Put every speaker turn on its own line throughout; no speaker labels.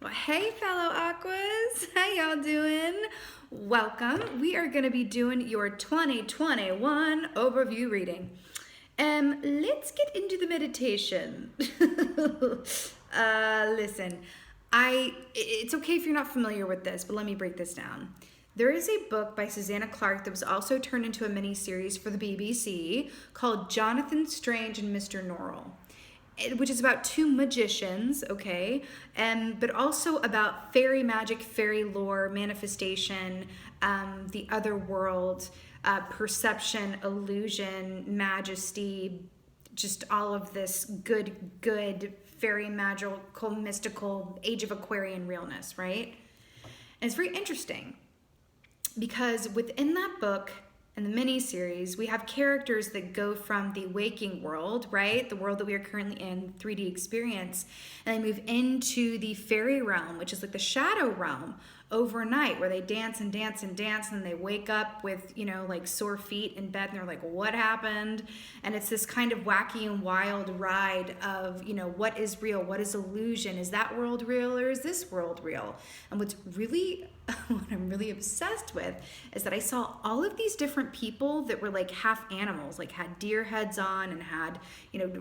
Well, hey, fellow Aquas. How y'all doing? Welcome. We are going to be doing your 2021 overview reading. Let's get into the meditation. Listen, it's okay if you're not familiar with this, but let me break this down. There is a book by Susanna Clarke that was also turned into a mini-series for the BBC called Jonathan Strange and Mr. Norrell, which is about two magicians, okay, but also about fairy magic, fairy lore, manifestation, the other world, perception, illusion, majesty, just all of this good, fairy magical, mystical, age of Aquarian realness, right? And it's very interesting because within that book, in the mini-series, we have characters that go from the waking world, right? The world that we are currently in, 3D experience, and they move into the fairy realm, which is like the shadow realm, overnight, where they dance and dance and dance, and they wake up with, like sore feet in bed, and they're like, what happened? And it's this kind of wacky and wild ride of, what is real? What is illusion? Is that world real or is this world real? And what I'm really obsessed with is that I saw all of these different people that were like half animals, like had deer heads on and had,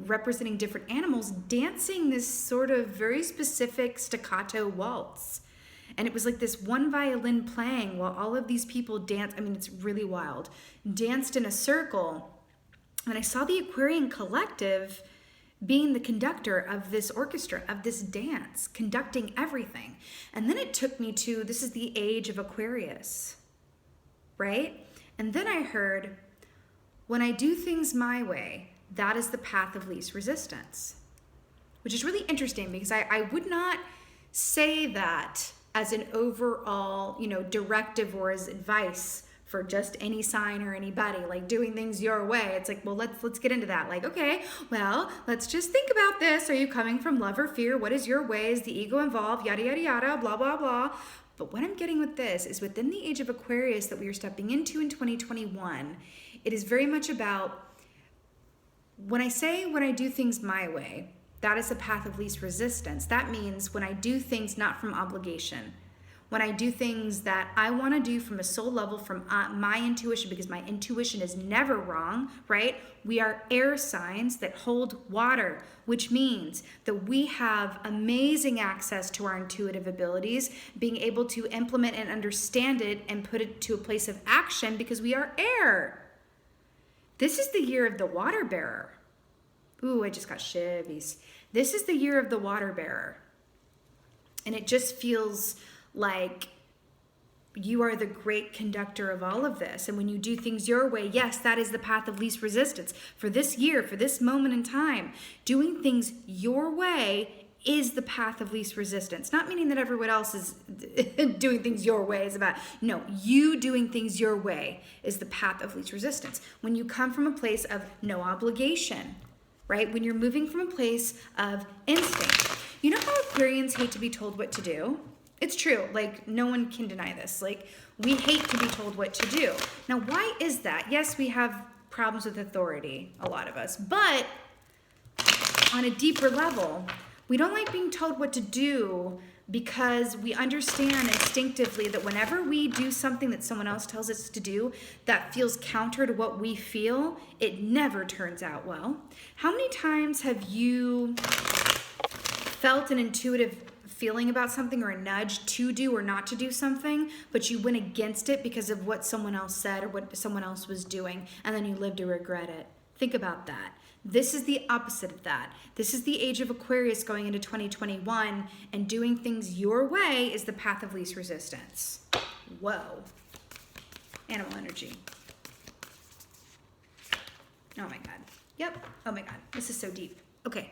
representing different animals dancing this sort of very specific staccato waltz. And it was like this one violin playing while all of these people dance. I mean, it's really wild. Danced in a circle. And I saw the Aquarian collective being the conductor of this orchestra, of this dance, conducting everything. And then it took me to, this is the age of Aquarius, right? And then I heard, when I do things my way, that is the path of least resistance, which is really interesting because I would not say that as an overall, directive or as advice for just any sign or anybody, like doing things your way. It's like, well, let's get into that. Like, okay, well, let's just think about this. Are you coming from love or fear? What is your way? Is the ego involved? Yada, yada, yada, blah, blah, blah. But what I'm getting with this is within the age of Aquarius that we are stepping into in 2021, it is very much about, when I do things my way, that is the path of least resistance. That means when I do things not from obligation, when I do things that I want to do from a soul level, from my intuition, because my intuition is never wrong, right? We are air signs that hold water, which means that we have amazing access to our intuitive abilities, being able to implement and understand it and put it to a place of action because we are air. This is the year of the water bearer. Ooh, I just got shivies. This is the year of the water bearer. And it just feels like you are the great conductor of all of this. And when you do things your way, yes, that is the path of least resistance. For this year, for this moment in time, doing things your way is the path of least resistance. Not meaning that everyone else is doing things your way is about, no, you doing things your way is the path of least resistance. When you come from a place of no obligation, right? When you're moving from a place of instinct. You know how Aquarians hate to be told what to do? It's true. Like, no one can deny this. Like, we hate to be told what to do. Now, why is that? Yes, we have problems with authority, a lot of us. But on a deeper level, we don't like being told what to do because we understand instinctively that whenever we do something that someone else tells us to do that feels counter to what we feel, it never turns out well. How many times have you felt an intuitive feeling about something or a nudge to do or not to do something, but you went against it because of what someone else said or what someone else was doing, and then you live to regret it? Think about that. This is the opposite of that. This is the age of Aquarius going into 2021, and doing things your way is the path of least resistance. Whoa. Animal energy. Oh my God. Yep. Oh my God. This is so deep. Okay.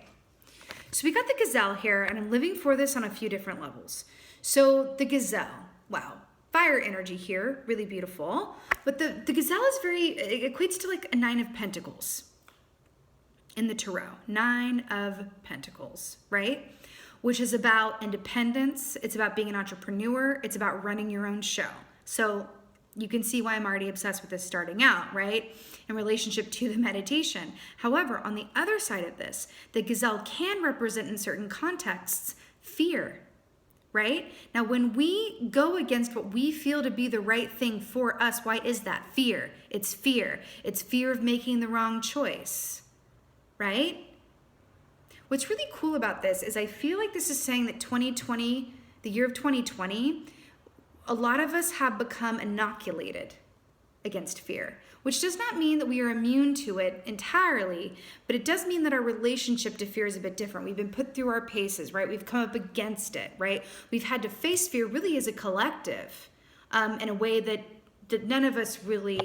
So we got the gazelle here, and I'm living for this on a few different levels. So the gazelle, wow. Fire energy here, really beautiful. But the gazelle is it equates to like a 9 of pentacles. In the tarot, 9 of Pentacles, right? Which is about independence. It's about being an entrepreneur. It's about running your own show. So you can see why I'm already obsessed with this starting out, right? In relationship to the meditation. However, on the other side of this, the gazelle can represent in certain contexts fear, right? Now, when we go against what we feel to be the right thing for us, why is that? Fear. It's fear. It's fear of making the wrong choice, right? What's really cool about this is I feel like this is saying that 2020, the year of 2020, a lot of us have become inoculated against fear, which does not mean that we are immune to it entirely, but it does mean that our relationship to fear is a bit different. We've been put through our paces, right? We've come up against it, right? We've had to face fear really as a collective, in a way that none of us really,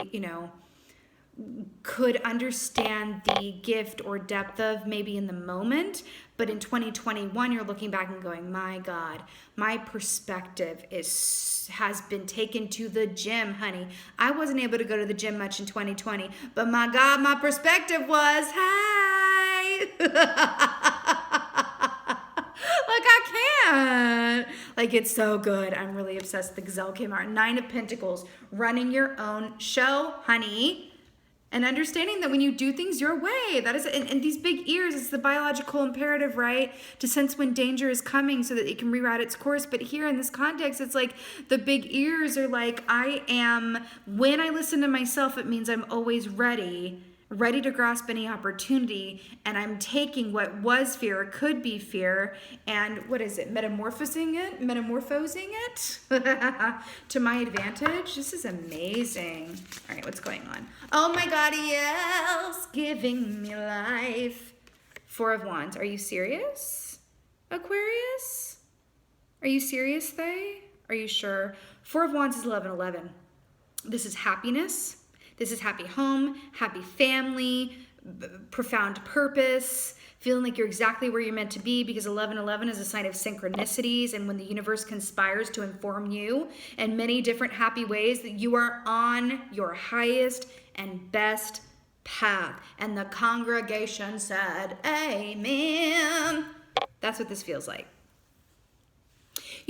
could understand the gift or depth of maybe in the moment. But in 2021, you're looking back and going, my God, my perspective has been taken to the gym, honey. I wasn't able to go to the gym much in 2020, but my God, my perspective was, hey, like I can't. Like, it's so good. I'm really obsessed. The Gazelle came out. 9 of Pentacles, running your own show, honey. And understanding that when you do things your way, that is, and these big ears, it's the biological imperative, right? To sense when danger is coming so that it can reroute its course. But here in this context, it's like the big ears are like, when I listen to myself, it means I'm always ready to grasp any opportunity. And I'm taking what was fear, or could be fear, and what is it? Metamorphosing it to my advantage. This is amazing. All right, what's going on? Oh my God, yes, giving me life. 4 of Wands. Are you serious, Aquarius? Are you serious, Thay? Are you sure? 4 of Wands is 11-11. This is happiness. This is happy home, happy family, profound purpose, feeling like you're exactly where you're meant to be, because 11-11 is a sign of synchronicities, and when the universe conspires to inform you in many different happy ways that you are on your highest and best path. And the congregation said, amen. That's what this feels like.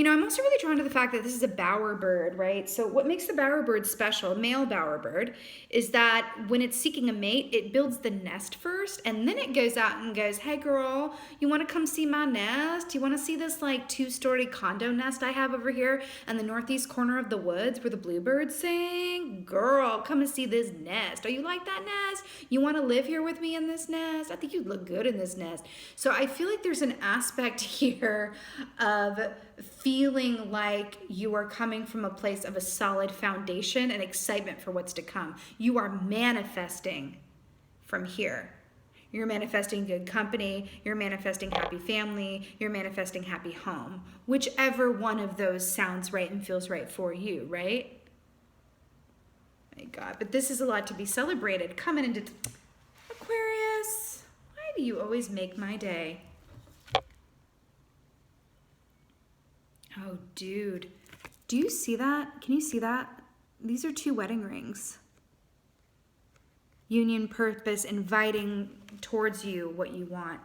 I'm also really drawn to the fact that this is a bowerbird, right? So what makes the bowerbird special, male bowerbird, is that when it's seeking a mate, it builds the nest first, and then it goes out and goes, hey girl, you want to come see my nest? You want to see this like 2-story condo nest I have over here in the northeast corner of the woods where the bluebirds sing? Girl, come and see this nest. Oh, you like that nest? You want to live here with me in this nest? I think you'd look good in this nest. So I feel like there's an aspect here of feeling like you are coming from a place of a solid foundation and excitement for what's to come. You are manifesting from here. You're manifesting good company, you're manifesting happy family, you're manifesting happy home. Whichever one of those sounds right and feels right for you, right? My God, but this is a lot to be celebrated. Coming into Aquarius, why do you always make my day? Oh, dude. Do you see that? Can you see that? These are 2 wedding rings. Union, purpose, inviting towards you what you want.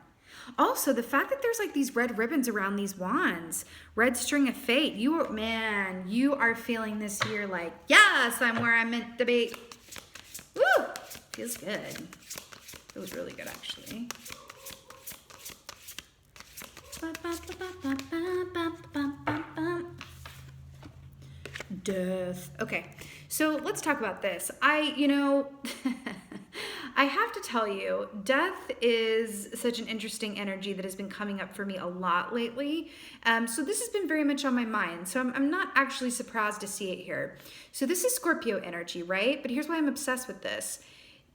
Also, the fact that there's like these red ribbons around these wands, red string of fate. You are feeling this year like, yes, I'm where I'm meant to be. Woo! Feels good. Feels really good, actually. Death. Okay, so let's talk about this. I have to tell you, death is such an interesting energy that has been coming up for me a lot lately. So this has been very much on my mind. So I'm not actually surprised to see it here. So this is Scorpio energy, right? But here's why I'm obsessed with this.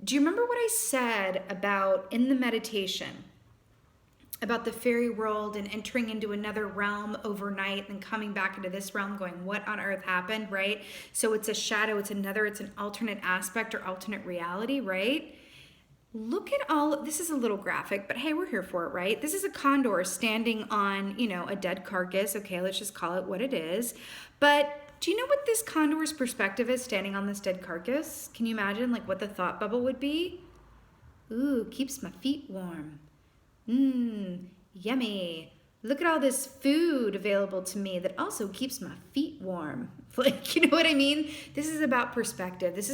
Do you remember what I said about in the meditation? About the fairy world and entering into another realm overnight and coming back into this realm going, what on earth happened, right? So it's a shadow, it's an alternate aspect or alternate reality, right? Look at this is a little graphic, but hey, we're here for it, right? This is a condor standing on, a dead carcass. Okay, let's just call it what it is. But do you know what this condor's perspective is standing on this dead carcass? Can you imagine like what the thought bubble would be? Ooh, keeps my feet warm. Yummy. look at all this food available to me that also keeps my feet warm. Like, you know what I mean? This is about perspective. This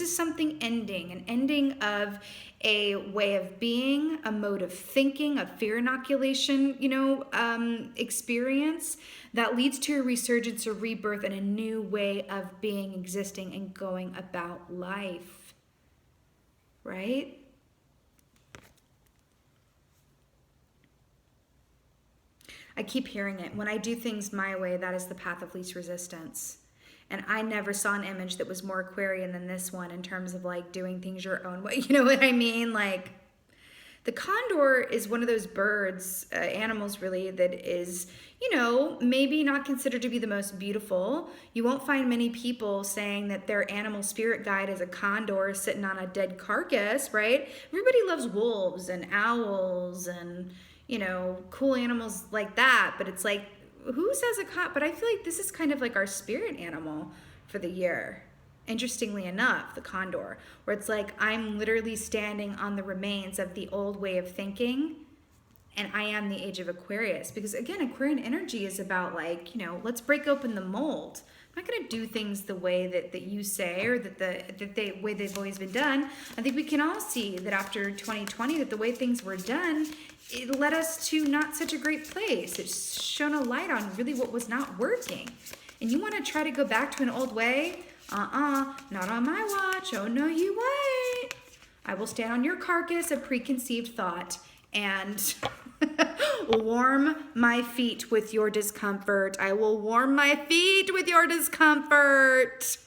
is something ending, an ending of a way of being, a mode of thinking, a fear inoculation, experience that leads to a resurgence or rebirth and a new way of being, existing, and going about life. Right? I keep hearing it. When I do things my way, that is the path of least resistance. And I never saw an image that was more Aquarian than this one in terms of like doing things your own way. You know what I mean? Like the condor is one of those birds, animals really, that is, maybe not considered to be the most beautiful. You won't find many people saying that their animal spirit guide is a condor sitting on a dead carcass, right? Everybody loves wolves and owls and cool animals like that, but it's like, who says but I feel like this is kind of like our spirit animal for the year. Interestingly enough, the condor, where it's like, I'm literally standing on the remains of the old way of thinking, and I am the age of Aquarius. Because again, Aquarian energy is about like, let's break open the mold. I'm not going to do things the way that you say or the way they've always been done. I think we can all see that after 2020, that the way things were done, it led us to not such a great place. It's shone a light on really what was not working. And you want to try to go back to an old way? Not on my watch. Oh, no, you wait. I will stand on your carcass of preconceived thought and warm my feet with your discomfort. I will warm my feet with your discomfort.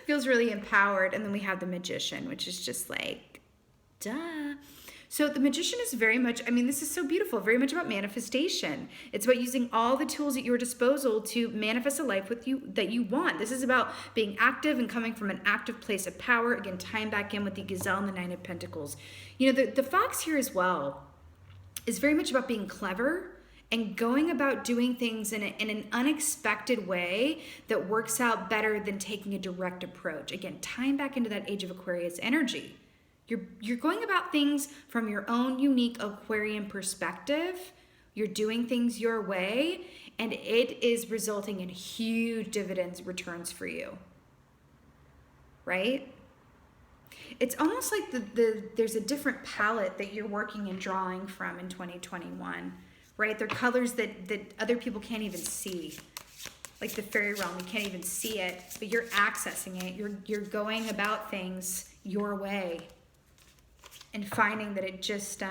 Feels really empowered. And then we have the magician, which is just like, duh. So the magician is very much, this is so beautiful, very much about manifestation. It's about using all the tools at your disposal to manifest a life that you want. This is about being active and coming from an active place of power. Again, tying back in with the gazelle and the Nine of Pentacles. The fox here as well is very much about being clever and going about doing things in an unexpected way that works out better than taking a direct approach. Again, tying back into that age of Aquarius energy. You're going about things from your own unique Aquarian perspective. You're doing things your way, and it is resulting in huge dividends returns for you. Right? It's almost like there's a different palette that you're working and drawing from in 2021. Right? They're colors that other people can't even see. Like the fairy realm, you can't even see it, but you're accessing it. You're going about things your way. And finding that it just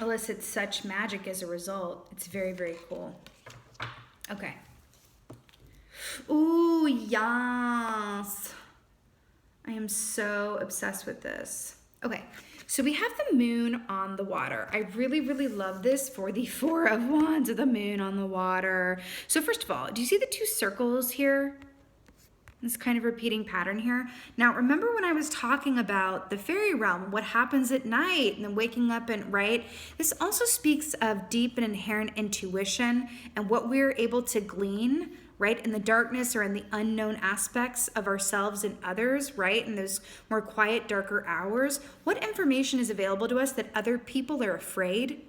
elicits such magic as a result. It's very, very cool. Okay. Ooh, yes. I am so obsessed with this. Okay, so we have the moon on the water. I really, really love this for the Four of Wands of the moon on the water. So first of all, do you see the two circles here? This kind of repeating pattern here. Now, remember when I was talking about the fairy realm, what happens at night and then waking up and right? This also speaks of deep and inherent intuition and what we're able to glean, right? In the darkness or in the unknown aspects of ourselves and others, right? In those more quiet, darker hours. What information is available to us that other people are afraid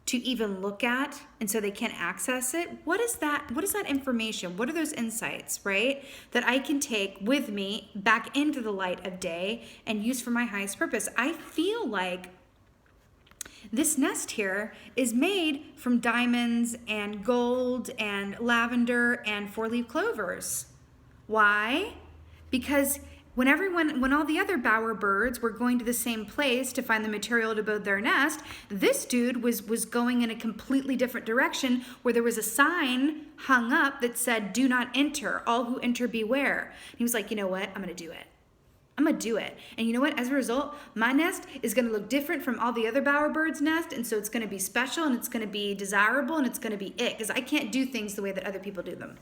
to even look at, and so they can't access it? What is that information? What are those insights, right? That I can take with me back into the light of day and use for my highest purpose. I feel like this nest here is made from diamonds and gold and lavender and four-leaf clovers. Why? Because when all the other bowerbirds were going to the same place to find the material to build their nest, this dude was going in a completely different direction where there was a sign hung up that said, "Do not enter, all who enter beware." And he was like, you know what, I'm gonna do it. I'm gonna do it. And you know what, as a result, my nest is gonna look different from all the other bowerbirds' nest, and so it's gonna be special and it's gonna be desirable and it's gonna be it, because I can't do things the way that other people do them.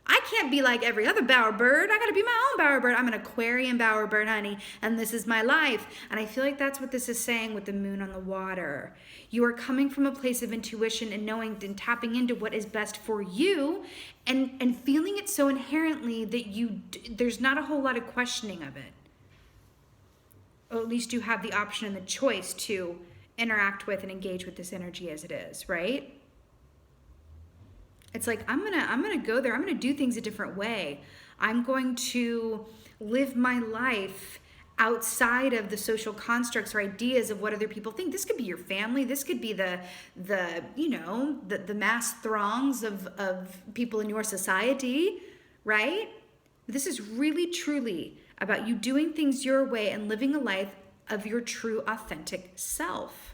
I can't be like every other bowerbird. I gotta be my own bowerbird. I'm an Aquarian bowerbird, honey, and this is my life. And I feel like that's what this is saying with the moon on the water. You are coming from a place of intuition and knowing and tapping into what is best for you and feeling it so inherently that there's not a whole lot of questioning of it. Or at least you have the option and the choice to interact with and engage with this energy as it is, right? It's like, I'm gonna go there. I'm gonna do things a different way. I'm going to live my life outside of the social constructs or ideas of what other people think. This could be your family. This could be the mass throngs of people in your society, right? This is really, truly about you doing things your way and living a life of your true, authentic self.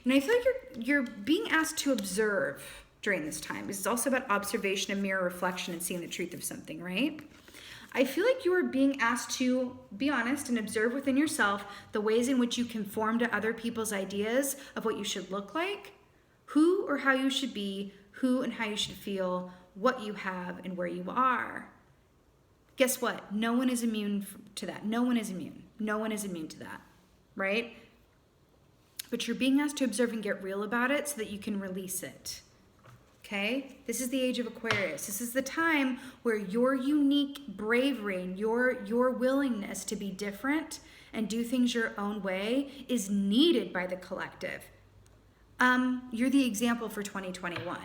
I feel like you're being asked to observe during this time. It's also about observation and mirror reflection and seeing the truth of something, right? I feel like you are being asked to be honest and observe within yourself the ways in which you conform to other people's ideas of what you should look like, who or how you should be, who and how you should feel, what you have, and where you are. Guess what? No one is immune to that. No one is immune. No one is immune to that, right? But you're being asked to observe and get real about it so that you can release it. Okay? This is the age of Aquarius. This is the time where your unique bravery and your willingness to be different and do things your own way is needed by the collective. You're the example for 2021.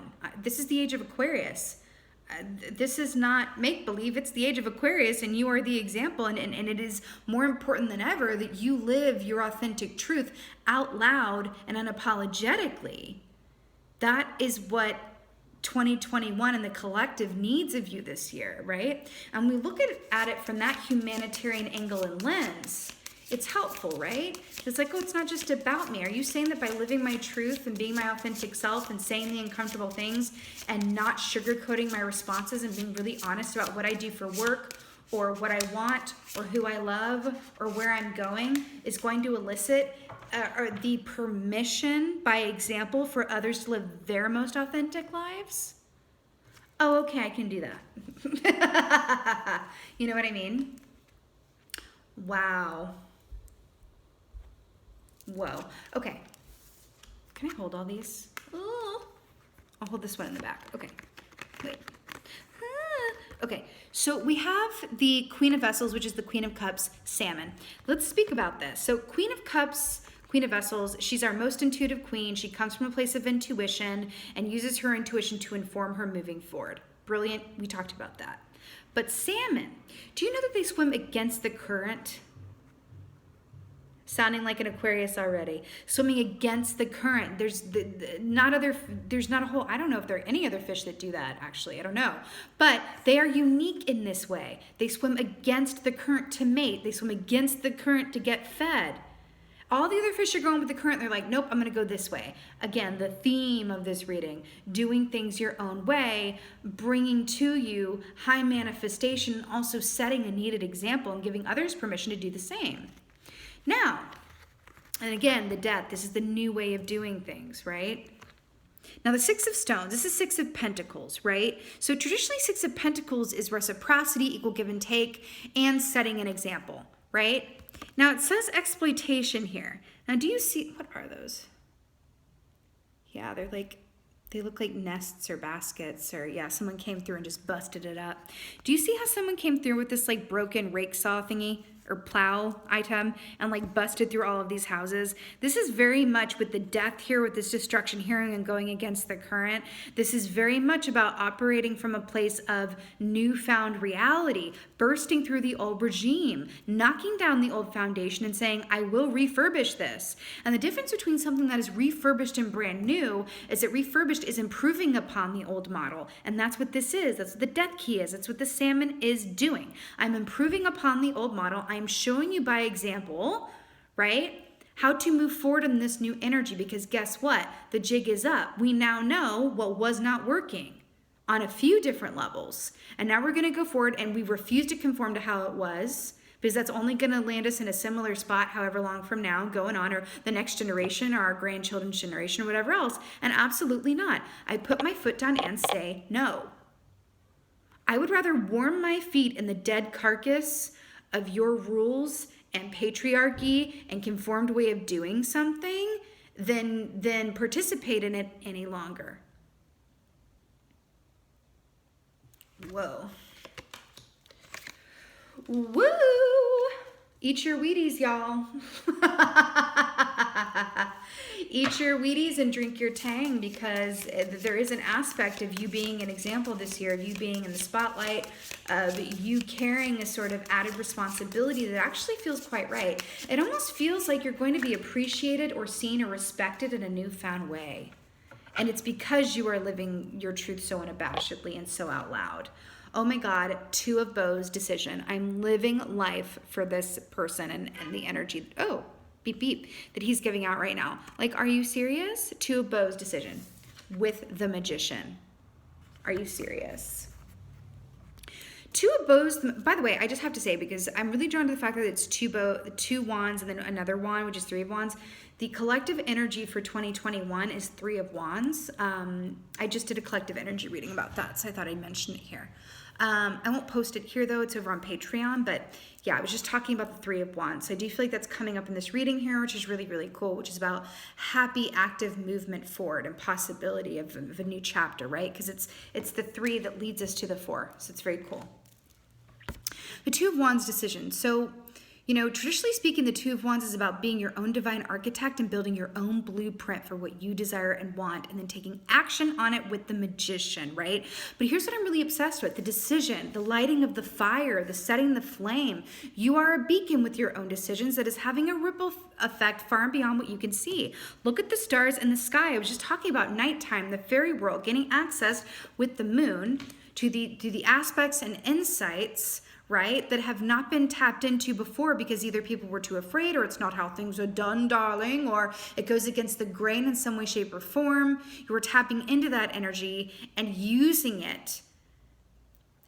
This is the age of Aquarius. This is not make-believe. It's the age of Aquarius, and you are the example. And it is more important than ever that you live your authentic truth out loud and unapologetically. That is what 2021 and the collective needs of you this year, right? And we look at it from that humanitarian angle and lens. It's helpful, right? It's like, oh, it's not just about me. Are you saying that by living my truth and being my authentic self and saying the uncomfortable things and not sugarcoating my responses and being really honest about what I do for work or what I want or who I love or where I'm going is going to elicit or the permission by example for others to live their most authentic lives? Oh, okay, I can do that. You know what I mean? Wow. Whoa. Okay. Can I hold all these? Oh. I'll hold this one in the back. Okay. Wait. Okay. So we have the Queen of Vessels, which is the Queen of Cups, Shaman. Let's speak about this. So Queen of Cups, Queen of Vessels, she's our most intuitive queen. She comes from a place of intuition and uses her intuition to inform her moving forward. Brilliant. We talked about that. But Shaman, do you know that they swim against the current? Sounding like an Aquarius already. Swimming against the current. There's not a whole, I don't know if there are any other fish that do that, actually. I don't know. But they are unique in this way. They swim against the current to mate. They swim against the current to get fed. All the other fish are going with the current. They're like, nope, I'm going to go this way. Again, the theme of this reading, doing things your own way, bringing to you high manifestation, also setting a needed example and giving others permission to do the same. Now, and again, the death, this is the new way of doing things, right? Now, the Six of Stones, this is Six of Pentacles, right? So traditionally, Six of Pentacles is reciprocity, equal give and take, and setting an example, right? Now, it says exploitation here. Now, do you see, what are those? Yeah, they look like nests or baskets or, yeah, someone came through and just busted it up. Do you see how someone came through with this, like, broken rake saw thingy? Or plow item and like busted through all of these houses. This is very much with the death here, with this destruction here and going against the current. This is very much about operating from a place of newfound reality, bursting through the old regime, knocking down the old foundation and saying, I will refurbish this. And the difference between something that is refurbished and brand new is that refurbished is improving upon the old model. And that's what this is. That's what the death key is. That's what the Shaman is doing. I'm improving upon the old model. I'm showing you by example, right, how to move forward in this new energy, because guess what? The jig is up. We now know what was not working on a few different levels. And now we're going to go forward and we refuse to conform to how it was, because that's only going to land us in a similar spot however long from now going on, or the next generation or our grandchildren's generation or whatever else. And absolutely not. I put my foot down and say no. I would rather warm my feet in the dead carcass of your rules and patriarchy and conformed way of doing something than participate in it any longer. Whoa. Woo! Eat your Wheaties, y'all. Eat your Wheaties and drink your Tang, because there is an aspect of you being an example this year, of you being in the spotlight, of you carrying a sort of added responsibility that actually feels quite right. It almost feels like you're going to be appreciated or seen or respected in a newfound way. And it's because you are living your truth so unabashedly and so out loud. Oh my God, Two of Bows decision. I'm living life for this person and the energy, oh, beep, beep, that he's giving out right now. Like, are you serious? Two of Bows decision with the Magician. Are you serious? Two of Bows, by the way, I just have to say, because I'm really drawn to the fact that it's two wands and then another wand, which is Three of Wands. The collective energy for 2021 is Three of Wands. I just did a collective energy reading about that, so I thought I'd mention it here. I won't post it here though, it's over on Patreon, but yeah, I was just talking about the Three of Wands. So I do feel like that's coming up in this reading here, which is really, really cool, which is about happy, active movement forward and possibility of a new chapter, right? Because it's the three that leads us to the four, so it's very cool. The Two of Wands decision. So, you know, traditionally speaking, the Two of Wands is about being your own divine architect and building your own blueprint for what you desire and want, and then taking action on it with the Magician, right? But here's what I'm really obsessed with: the decision, the lighting of the fire, the setting the flame. You are a beacon with your own decisions that is having a ripple effect far and beyond what you can see. Look at the stars in the sky. I was just talking about nighttime, the fairy world, gaining access with the moon to the aspects and insights, right, that have not been tapped into before, because either people were too afraid, or it's not how things are done, darling, or it goes against the grain in some way, shape, or form. You were tapping into that energy and using it,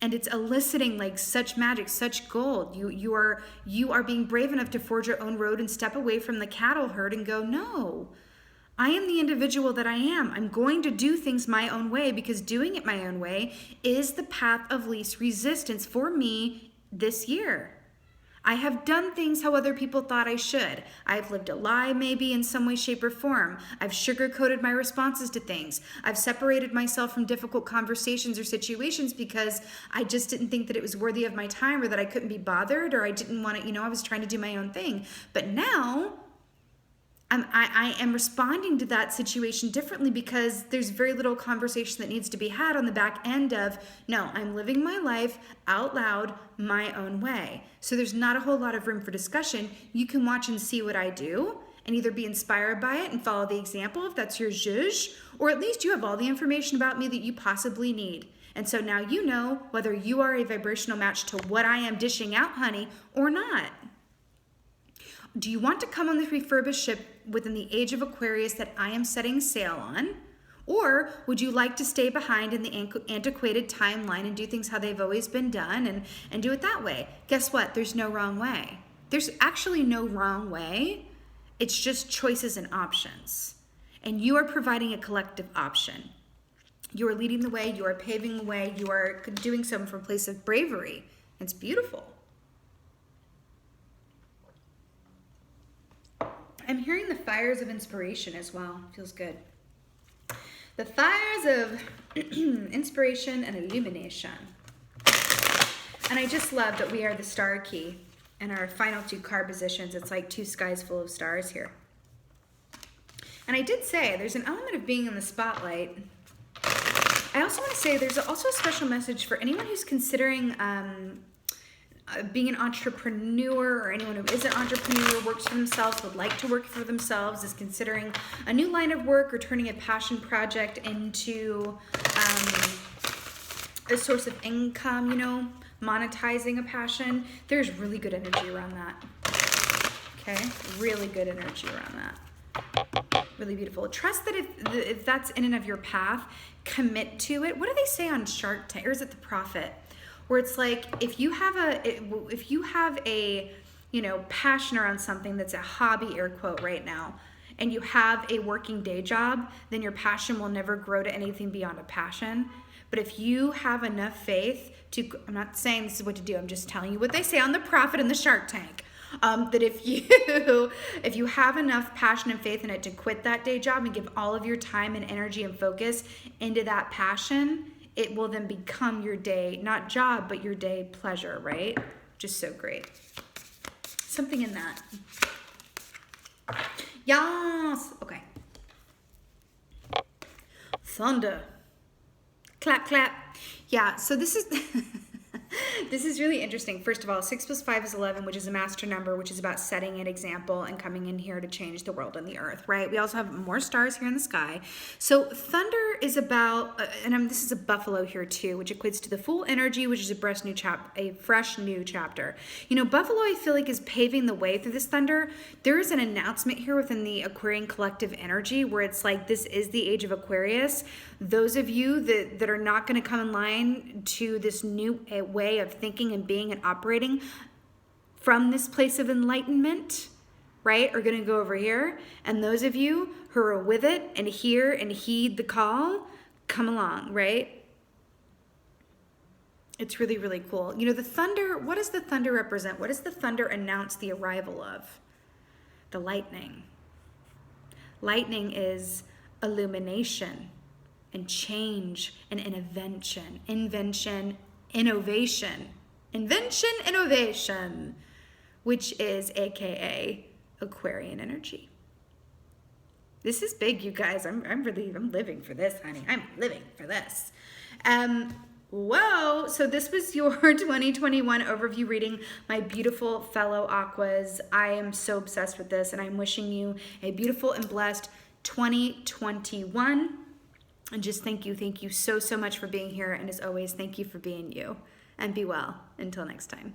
and it's eliciting like such magic, such gold. You are being brave enough to forge your own road and step away from the cattle herd and go, no, I am the individual that I am. I'm going to do things my own way, because doing it my own way is the path of least resistance for me this year. I have done things how other people thought I should. I've lived a lie maybe in some way, shape, or form. I've sugar-coated my responses to things. I've separated myself from difficult conversations or situations because I just didn't think that it was worthy of my time, or that I couldn't be bothered, or I didn't want to, I was trying to do my own thing. But now I am responding to that situation differently, because there's very little conversation that needs to be had on the back end of, no, I'm living my life out loud my own way. So there's not a whole lot of room for discussion. You can watch and see what I do and either be inspired by it and follow the example if that's your zhuzh, or at least you have all the information about me that you possibly need. And so now you know whether you are a vibrational match to what I am dishing out, honey, or not. Do you want to come on this refurbished ship within the age of Aquarius that I am setting sail on? Or would you like to stay behind in the antiquated timeline and do things how they've always been done and do it that way? Guess what? There's no wrong way. There's actually no wrong way. It's just choices and options. And you are providing a collective option. You are leading the way. You are paving the way. You are doing so from a place of bravery. It's beautiful. I'm hearing the fires of inspiration as well. Feels good. The fires of inspiration and illumination. And I just love that we are the star key in our final two card positions. It's like two skies full of stars here. And I did say there's an element of being in the spotlight. I also want to say there's also a special message for anyone who's considering being an entrepreneur, or anyone who is an entrepreneur, works for themselves, would like to work for themselves, is considering a new line of work or turning a passion project into a source of income, monetizing a passion. There's really good energy around that. Okay, really good energy around that. Really beautiful. Trust that if that's in and of your path, commit to it. What do they say on Shark Tank? Or is it The Prophet? Where it's like, if you have a passion around something that's a hobby, air quote, right now, and you have a working day job, then your passion will never grow to anything beyond a passion. But if you have enough faith to, I'm not saying this is what to do, I'm just telling you what they say on The Prophet and the Shark Tank, that if you have enough passion and faith in it to quit that day job and give all of your time and energy and focus into that passion, it will then become your day, not job, but your day pleasure, right? Just so great. Something in that. Yes. Okay. thunder. Clap, clap. Yeah, so this is this is really interesting. First of all, 6 + 5 is 11, which is a master number, which is about setting an example and coming in here to change the world and the earth, right? We also have more stars here in the sky. So thunder is about, this is a buffalo here too, which equates to the full energy, which is a fresh new chapter. You know, buffalo, I feel like, is paving the way through this thunder. There is an announcement here within the Aquarian collective energy where it's like, this is the age of Aquarius. Those of you that are not going to come in line to this new way of thinking and being and operating from this place of enlightenment, right, are going to go over here. And those of you who are with it and hear and heed the call, come along, right? It's really, really cool. You know, the thunder, what does the thunder represent? What does the thunder announce the arrival of? The lightning. Lightning is illumination and change and invention, innovation, which is AKA Aquarian energy. This is big, you guys. I'm living for this, honey. I'm living for this. Whoa, so this was your 2021 overview reading, my beautiful fellow Aquas. I am so obsessed with this, and I'm wishing you a beautiful and blessed 2021. And just thank you so much for being here. And as always, thank you for being you. And be well. Until next time.